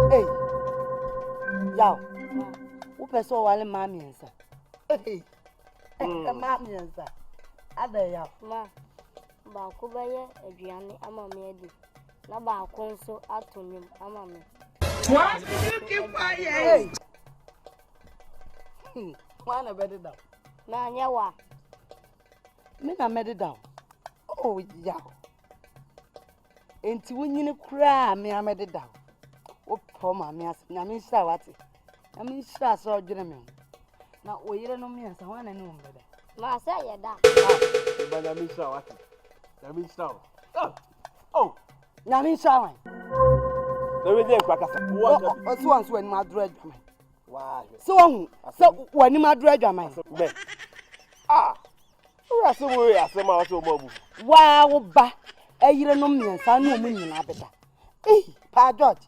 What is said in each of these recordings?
Hey, Yao, who person wale mommy answer? Hey, mommy answer. Ada Yao. Ma, baako bɛyɛ aduane ama me adi. Na baako nso ato nwom ama me. What did you keep quiet? Wanna bed it down? Na nyewa. Me na bed it down. Oh, Yao. Enti wunyine kura me amede da. Wo po ma me as na me nshira wate. Na me nshira so odwene me. Na oyire no me ansa wana ne umbeda. Ma say ye da. Ba na me nshira wate. Na me nshira. Oh. Na me nshira wan. Na we dey kwa kasa. O so wan so ani ma dro adwama. Wa. So wan so wani ma dro adwama. Me. Ah. Wo aso wo asema o so mo bu. Wa wo ba. Eyire no miensa na omu nyina beda. Pa George.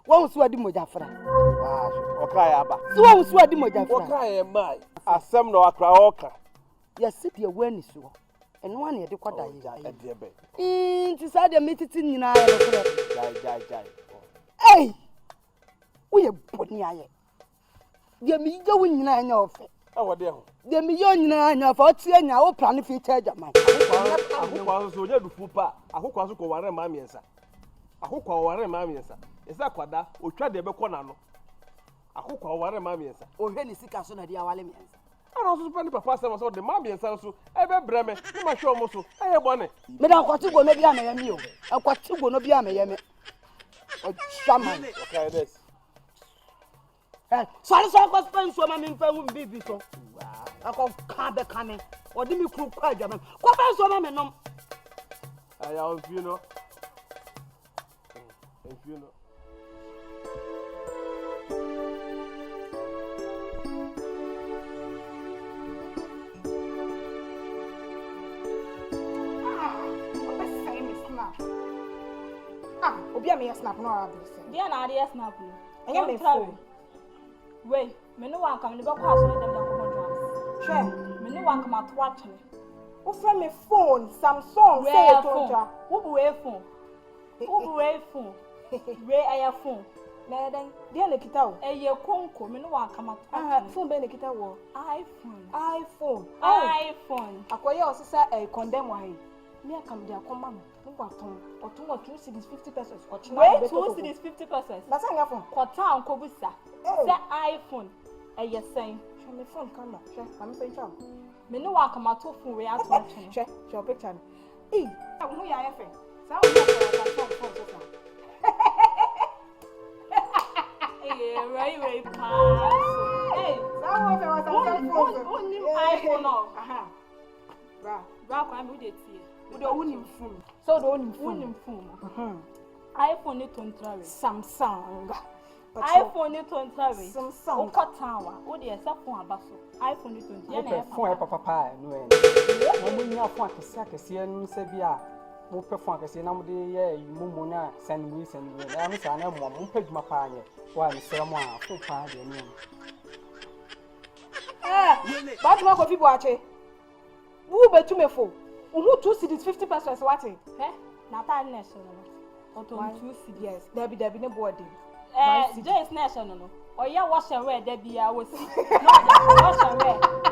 Won so adi mojafra. Wa, okai aba. So won so adi mojafra. Okai e mai. Asem na wakra oka. Yes, be wani so. Eno wan ye de kwada yi. E de be. Nti sa de metiti nyina ya no. Jai. Hey! We ye boni aye. De mi je wo nyina anya ofe. E wo de ho. De mi yo nyina anya ofe o tie nya wo plan future jaman. Akokwa so nya dufu pa. Akokwa so ko ware ma miensa. Akokwa ware ma miensa. Esa kwada otwa de be ko na no. Akokwa ware ma miensa. O hwe ni sika so na de awale miensa. Ano so pa ni papa asem so de ma miensa so e be breme. Ni ma hwe omo so. E ye bone. Me da kwati go no bia me yemi o. Akwati go no bia me yemi. O shaman. Okay, this. Sorry, go spend so mama mfa hu bibi so. Akọ ka be ka me. Odi mi kru kwa adwa me. Ko be so mama nom. Aya on funo. En funo. Obi am snap no abuse. Dia na ade snap no. Enya me phone. Wait, me no wan kam ne be kwa so dem da ko drums. Hwe, Me no wan kam ato atwe. wo fra me phone Samsung say Where tonta. Wo bu we phone. Wo bu we phone. We aya phone. Na den, dia na kita wo. Eye konko me no wan kam ato Ah, atwe. phone be na kita wo. iPhone. iPhone. Akoye osisa condemn wa he. Me akam dia akoma mo. Wo aton. Oton wa 2 cedis 50 pesos. Wait, 2 cedis 50 pesos. Na say nga phone. Kwata anko busa. Say iPhone. Eye sen. Show me phone camera. Show, am say chow. Me no wan kam ato phone we ato atwe. Show picture. Eh, wo ya ya fe. Sa wo ya phone so far. Right, pass. Hey, Sa wo fe wa phone. iPhone no. Aha. Bra kwa me de tie. Wo do woni phone. So do woni phone. Unim phone. iPhone ni tontrawe. Samsung. iPhone ni tontrawe. Samsung. O kotawa. O de esa phone abaso. iPhone ni tontrawe. Mo pe phone papa no en. Mo mo nya phone akese no se bia. Mo pe phone akese na mo de ye mumu na send me. Na mo sa na mo pe djuma pa anye. Wa ni se mo a phone pa de ni. Ba tuma ko fi bo ache. Wo betu me fo. Uhu 2 cedis 50 pesos what? Na ta na so no. O to 2 cedis. Yes, Debbie ne board. Joyce na so no. O ya wash away da bia wo si. No,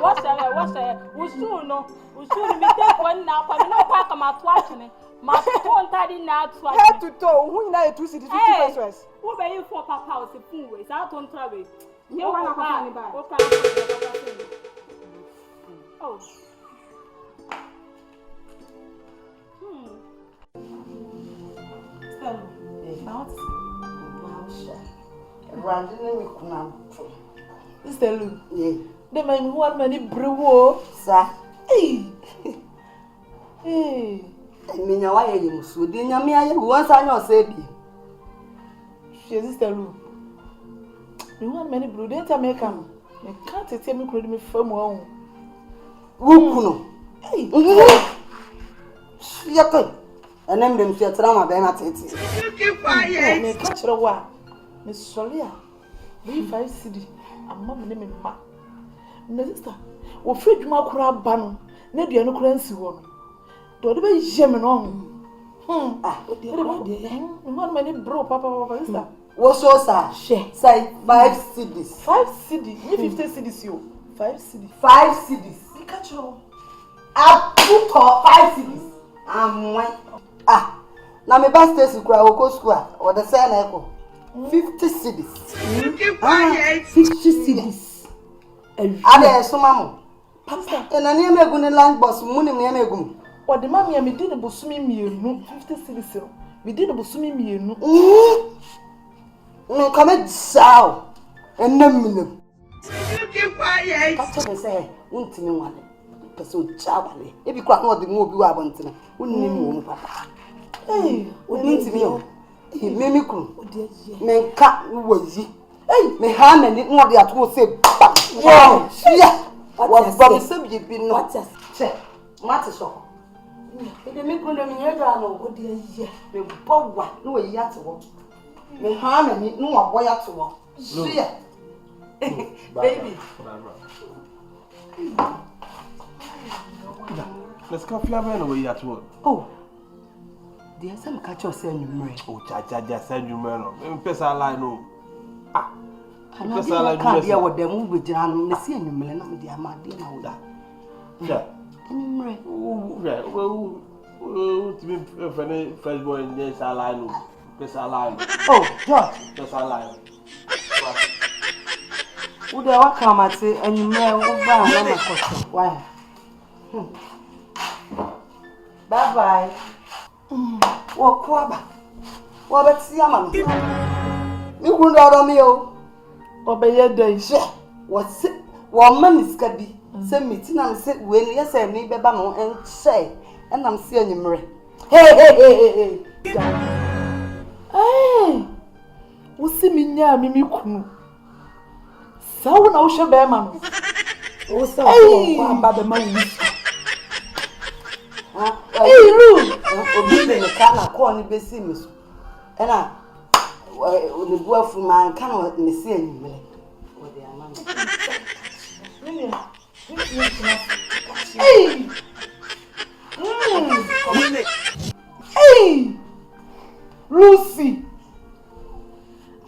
wash away. Usu no mi te ko na pa me na kwa kama to atene. Ma to ntadi na to atene. Head to toe, uhu na 2 cedis 50 pesos. Wo be you for papa o se fun we. Sa to ntrawe. You want to come in back? Oh. Sister Lou. Yeah. The man who had many brew, sir. Hey. Hey. I mean, why are you so? Didn't you mean once I know said She Sister Lou. You want many brew, didn't I make them? I can't tell me could me from home. Wukuno. Hey. Yakin. And then them share drama by my titty. Keep quiet. Me catch her wa. Miss Solia. We 5 cedi. And mama name ma. My sister. O free juma kura banu. Ne dia no kura nsi wo no. Do de be jeme no. Ah, o dia ko dia. Me want many bro papa sister. Wo so sir. Share. Say 5 cedis. 5 cedi. Me 50 cedis yo. 5 cedi. 5 cedis. Me catch her. I put 5 cedis. Ah, now my best days school, I will go school, or the same echo. 50 cedis. 50 cedis. I there so mama. Papa, and I near me going land boss, money me go. Or the mammy me did a busumi me 50 cedis. We did a busumi me no. No come at sow and them. Keep quiet. That's what I say. Won't me one. So chabale. If you can't know the movie, I want to. Wouldn't papa. Hey, what means to me? He made me cool. Men cat was ye. Hey, me hand and it not yet will say, wow, yeah. What Bobby said you've been not just check. What is all? If they make one of me, I know what dear, yeah. The Bob what no yet to walk. Me hand and it no boy at to walk. Yeah, baby. Let's go fly away at work. Oh, there's some catch us in your brain. Oh, cha, send you man. Pesa line, no. Ah, Pesa line, can't hear what they move with Jan, the same in Millennium, dear, my dear, now that. Yeah, oh, yeah, well, to be fresh boy in this line, Pesa line. Oh, George, Pesa line. Would I come at say, and you may buy why? Bye bye. What quabba? What about Siaman? You wouldn't order me, oh. Obey your days. What's it? One man is cabby. Send me tin and sit when yes, I need Babano and say, and I'm seeing you. Hey. Hey, what's the meaning? Mimi Kunu. So now, Shabaman. What's up about the money? Hey, Lou! Obey the car, corny besimis. And I, the boy from man cannot miss any. Hey! Hey! Lucy!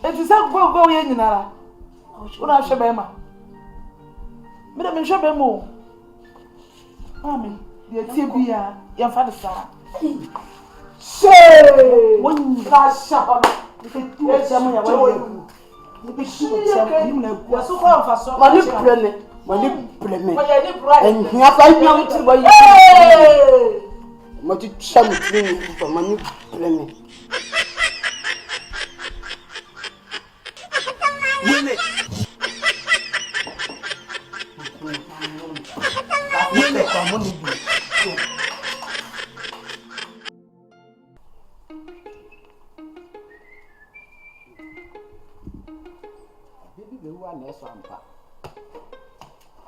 It is a go in Nara. What I shall be, ma. Madame Shabemo. Mammy, the Tibia, your father, sir. Say, one last shop. Yes, I'm going to you're so far for so much. And here I know to buy what you chum for money.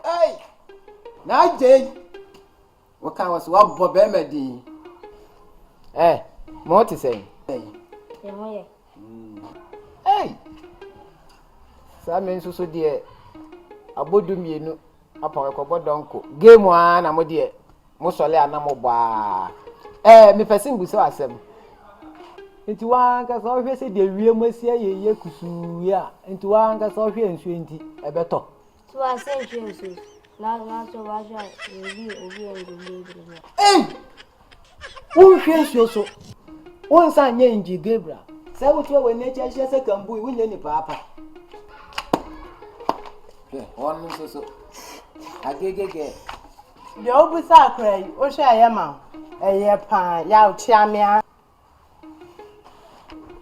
Hey, now Jay, what kind of what Bob Emedy? Eh, more to say. Hey, Simon so dear. Abodum yenu apa ko donko. Game one na mo dear. Mo sole anamo ba. Me person bu so asem. Nti wan ka so hwe se de wiem asia ye kusu ya. Nti wan ka so hwe nsu enti ebeto. So I say Jesus. Na so wa ja obi endu. Eh! Won hwe nsu so. Won san nye nji Gabriel. Say what you we nature hye se kambu we nye ni papa. One so. Agege. The obu sakra, o hwe ayema. Eye pan, ya o chiamia.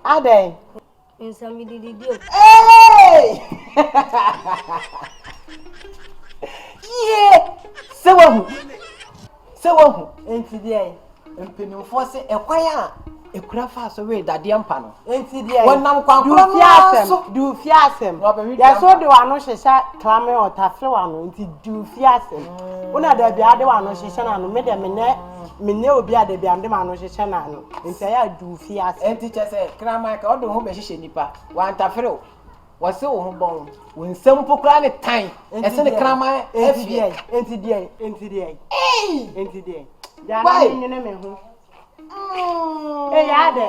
Ade. Nsami didio. Hey! Yeah! Sewahu. Enti dey. Mpenimfo se ekwan a ekura fa so we dade mpa no. Enti dey. Wonam kwankoro du fiasem. Ya so de wano hyehyɛ klame otafre wano enti du fiasem. Una da bia de wano hyehyɛ na no me de me obi ade bia de wano hyehyɛ na no. Enti ya du fiasem. Enti chese krama ka odo ho be hyehyɛ nipa. Wa ntafre o. Wose wo ho bon. Wo nsam pokura ne tan. Ese ne krama afie. Enti dey. Enti dey. Ya Why? na nyene me ho. Ya de.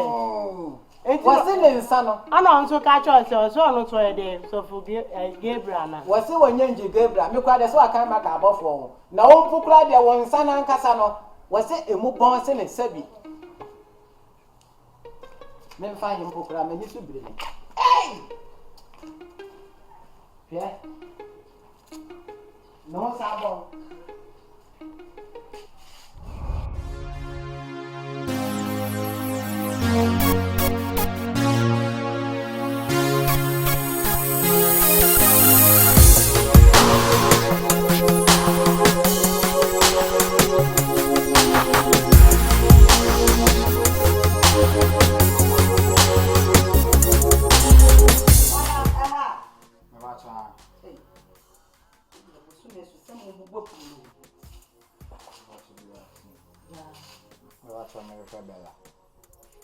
Wose ne nsa no. Ana nso ka church so no to e dey so for Gabriel na. Wose wonye Gabriel me kwa de so akan maka abofo ho. Na wo pokura de wo nsa na nkasa no. Wose emu bon se ne sabi. Me mfa him pokura me ni so bire ni. Yeah. No sabon.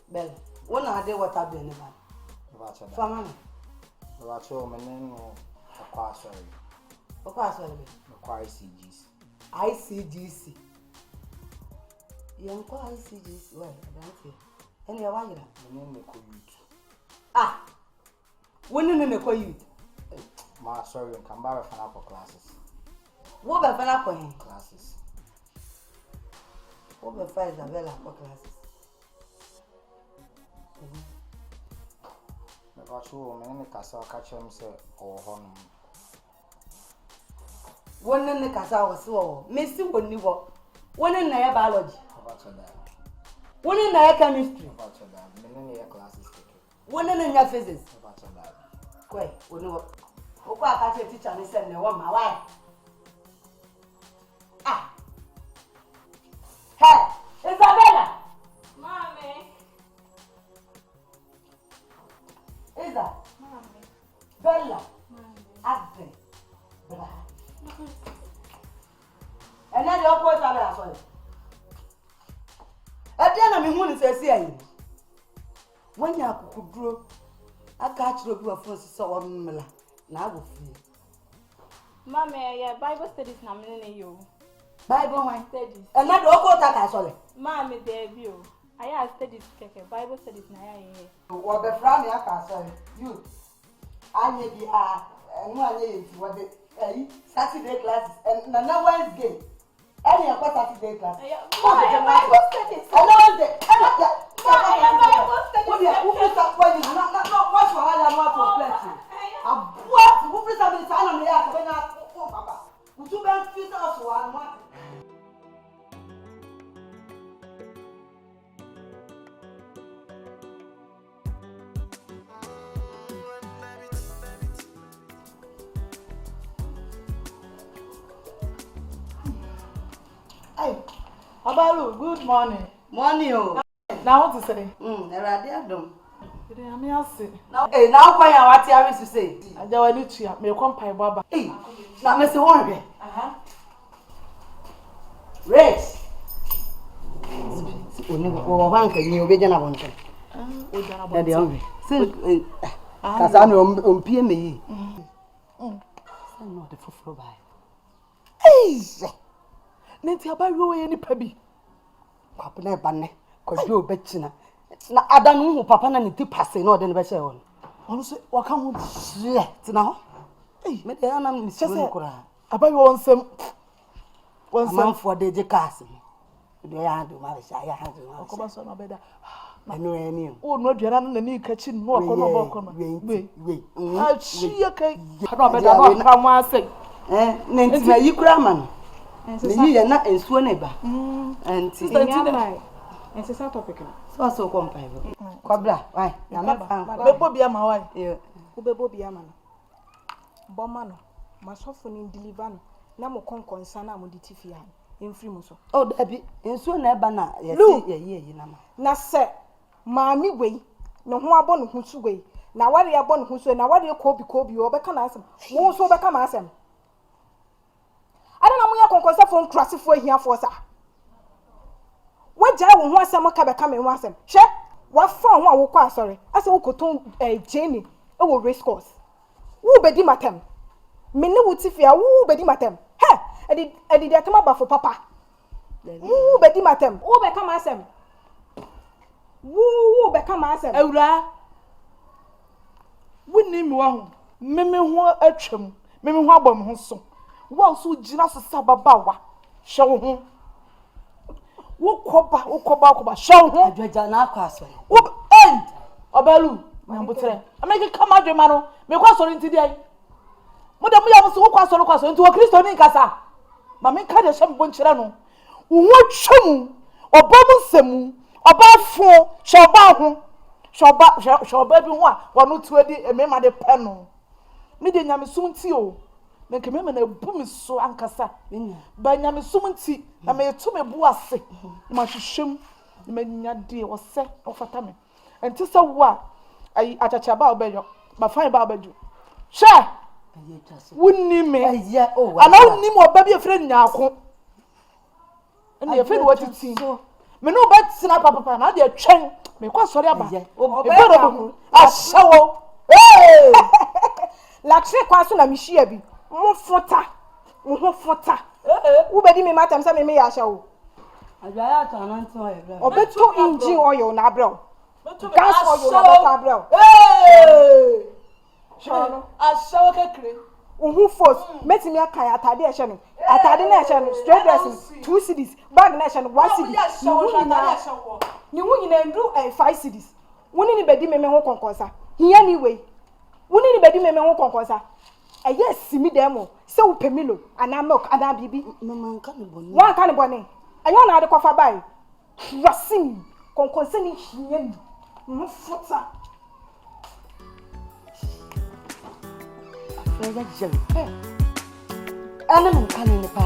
Bella, one ade water be ne ba. Fama no. Wacho menen no akwa sorry. Okwa so be. Akwa ICGC. ICGC. Yen kwa ICGC we adanti. Ene ya wayira. Menen ne ko youth. Ah. Woni ne ko youth. Ma sorry kan ba fana for classes. Wo be fana ko hin Classes. Wo be fa Isabella for classes. Wacho menen kasa ka chem se o hono. Woni ne kasa wo se wo. Mesi woni wo. Woni na ya biology. Wacho da. Woni na ya chemistry. Wacho da. Menen ya classes take. Woni na ya physics. Wacho da. Kwai, woni wo. Okwa aka teacher ni se ne wo ma why? Ah. Hey, Isabella. Mommy. Isa. Mommy. Bella. Mommy. Adre. Bra. Ena de okwo Isabella so. Ade na me hu ni se si ayi. Wanya akukuduro. Aka achiro bi wa fon so wo mmela. Na agofie. Mommy, yeah, Bible studies na me you. Bible why? Studies. Ena de okwo ta ka so le. Mommy, there be o. I have studies keke Bible studies na ya ye. Wo be fra me aka so you. Anye bi enu anye yenti wo de Saturday classes and na Wednesday. Any of Saturday class. Bible studies. I know the Bible studies. What you who stop when you not what for all am for plenty. What who put some in time on the air when papa. Would you ban fit us one month? Hey, Abalu, good morning. Morning o. Now what to say? Erade adom. Today I'm here say. Now kwa ya what you say. Ajawa ni tua, me kom pai baba. Na me se won hwe. Race. Oni wo wa nka ni obeja na wonka. O jana Ya de onwe. Se kasa na ompie me yi. Se no de foforo bai. Nenti Abalu we ni pa bi. Papa na ba ne. Kwadwo obekina. Na adanu hu papa na ne ti pase na ode ne be hye won. Ono se waka ho Hye, tina ho. Me de ana mi suru kura. Abalu wonsem. Wonsem for de je cars. De ya do ma sha ya ha do ma. Akoba so na beda. Anu eni. O no aduana no nani kachi no akọ no bọkọ no. We. Ah chia kai. No be da no ka mo asai. Na nti na yi kura ma no. Na yi ya na ensuo na ba. Enti. Ensesa topic no. So kompa ibo. Kwabra, why? Na ma fa. Bebo bia ma why? Yo. Ubebo bia ma no. Boma no. Masofo ni deliver no. Na mo konkonsa na mo ditifi ha. Emfiri mo so. Oh, dabi. Ensuo na ba na ye ye na ma. Na se maami wei no ho abọ no ho su wei. Na ware abọ no ho su na ware kobi obeka na asem. Wo so obeka ma asem. Ada na mo ya konkonsa fo nkrasefo ahiafo sa. Waja wo ho asem ka beka me ho asem. Hwe wa fa ho a wo kwa asore. Ase wo koton Jenny e wo race course. Wo bedi matem. Me ne wo tifia wo bedi matem. He edi de atema ba fo papa. Wo bedi matem. Wo beka ma asem. Wo beka ma asem. Ewura. Woni mi wa ho. Meme ho atwam. Meme ho abom ho so. Wo so gina so sababa wa. Hwe wo ho. Wo koba show ho Adwaja na akwa asori. wo obalu nyambutere ameke kama adwema no me kwa asori ntidi ai mo da mo ya mo so kwa asori nti wo Kristo ni nkasa ma me ka de hye mbo nkyira no wo twum obom nsemu obafo shoba bi ho a wono tuadi emema de pe no me de nyamesum nti o me kemema na bu mi so ankasa ba nyamesum nti na me yetu me bu ase ma hwehwem me nyade wo se ofata me enti se wo a ai achacha ba obeyo ba fine ba obeju hwe wunni me ana wunni mo ba bi efre nyaako ene efre wo titi me no ba tsina papa na de atwen me kwa sori aba e bero ashawo Lakse kwa so na mihia bi mo fota wo bedi me matam sa me ya shawo Adwaya to ananti o ebra. obeto engine oil na abro gas oil na beta abro shono ashawo kekre uhu force metimi akan atade e hye no atade na e hye no straight dressing 2 cedis bag na e hye no 1 cedi ni hu nyina ndu 5 cedis woni ni bedi me ho konkonsa hiya ni we woni ni bedi me ho konkonsa eye simi demo se wo pemilo ana milk ana bibi Mama nka ne boni. wa kan boni ayo na ade kofa bai rasim konkonsa ni hiya ni mu futa Afraid jam. Ana nka ne pa.